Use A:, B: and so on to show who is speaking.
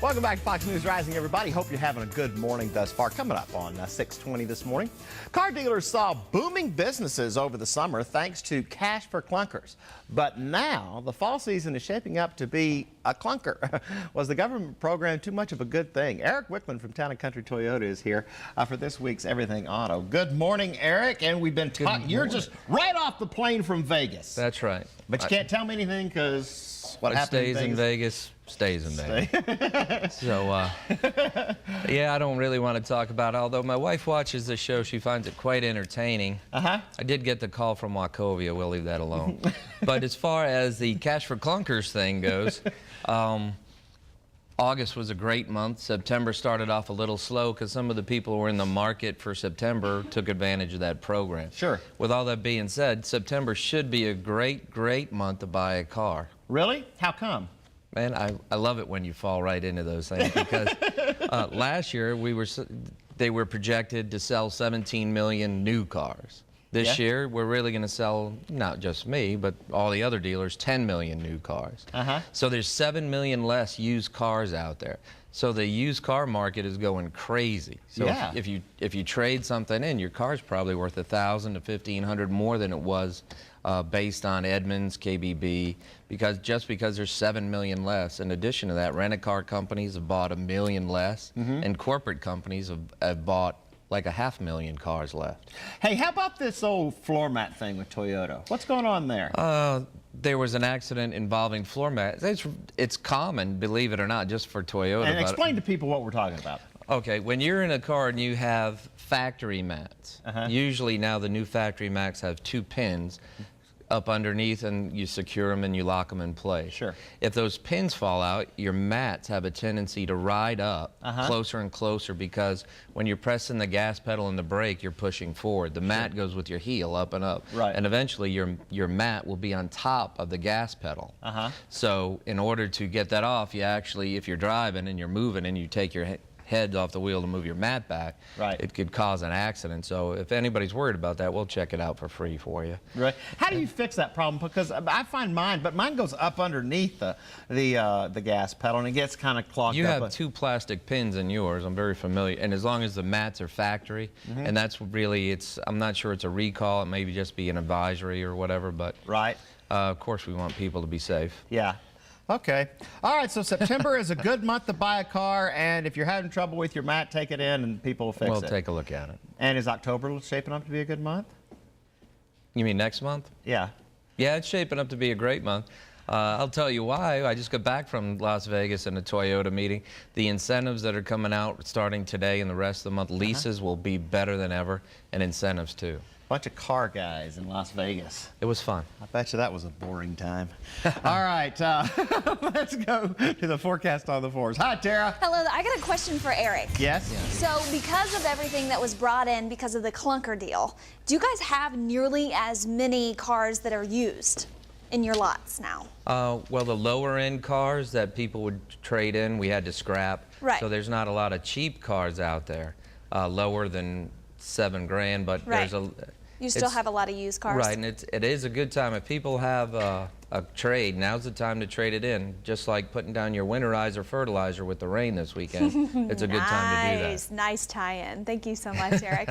A: Welcome back to Fox News Rising, everybody. Hope you're having a good morning thus far. Coming up on 6:20 this morning, car dealers saw booming businesses over the summer thanks to cash for clunkers. But now the fall season is shaping up to be a clunker. Was the government program too much of a good thing? Erick Wicklund from Town & Country Toyota is here for this week's Everything Auto. Good morning, Erick. And we've been talking. You're just right off the plane from Vegas.
B: That's right.
A: But you can't tell me anything because what
B: stays in Vegas stays in Vegas. So, yeah, I don't really want to talk about it. Although my wife watches the show, she finds it quite entertaining. I did get the call from Wachovia. We'll leave that alone. But as far as the cash for clunkers thing goes, August was a great month. September started off a little slow because some of the people who were in the market for September took advantage of that program. Sure. With all that being said, September should be a great month to buy a car.
A: Really? How come?
B: Man, I love it when you fall right into those things because last year they were projected to sell 17 million new cars. This year, we're really going to sell, not just me, but all the other dealers, 10 million new cars. So there's 7 million less used cars out there. So the used car market is going crazy. So if you trade something in, your car's probably worth $1,000 to $1,500 more than it was based on Edmunds, KBB, because there's 7 million less. In addition to that, rent-a-car companies have bought 1 million less, and corporate companies have bought like 500,000 cars left.
A: Hey, how about this old floor mat thing with Toyota? What's going on there?
B: There was an accident involving floor mats. It's common, believe it or not, just for Toyota.
A: And explain to people what we're talking about.
B: Okay, when you're in a car and you have factory mats, usually now the new factory mats have 2 pins up underneath, and you secure them and you lock them in place. Sure. If those pins fall out, your mats have a tendency to ride up closer and closer because when you're pressing the gas pedal and the brake, you're pushing forward. The mat goes with your heel up and up. Right. And eventually your mat will be on top of the gas pedal. So in order to get that off, you actually, if you're driving and you're moving and you take your head off the wheel to move your mat back, it could cause an accident. So if anybody's worried about that, we'll check it out for free for you. Right.
A: How do you fix that problem? Because I find mine goes up underneath the gas pedal and it gets kind of clogged up.
B: You have 2 plastic pins in yours. I'm very familiar. And as long as the mats are factory, and that's really, I'm not sure it's a recall. It may just be an advisory or whatever, but of course we want people to be safe.
A: Yeah. Okay. All right, so September is a good month to buy a car, and if you're having trouble with your mat, take it in and people will fix it.
B: We'll take a look at it.
A: And is October shaping up to be a good month?
B: You mean next month?
A: Yeah.
B: Yeah, it's shaping up to be a great month. I'll tell you why. I just got back from Las Vegas in a Toyota meeting. The incentives that are coming out starting today and the rest of the month, leases will be better than ever, and incentives too.
A: Bunch of car guys in Las Vegas.
B: It was fun.
A: I bet you that was a boring time. All right, let's go to the forecast on the fours. Hi, Tara.
C: Hello, I got a question for Erick.
A: Yes?
C: So because of everything that was brought in because of the clunker deal, do you guys have nearly as many cars that are used in your lots now?
B: Well, the lower end cars that people would trade in, we had to scrap. Right. So there's not a lot of cheap cars out there, lower than $7 grand, but there's a...
C: You still have a lot of used cars.
B: Right, and it is a good time. If people have a trade, now's the time to trade it in. Just like putting down your winterizer fertilizer with the rain this weekend. It's a good time to do that.
C: Nice tie-in. Thank you so much, Erick.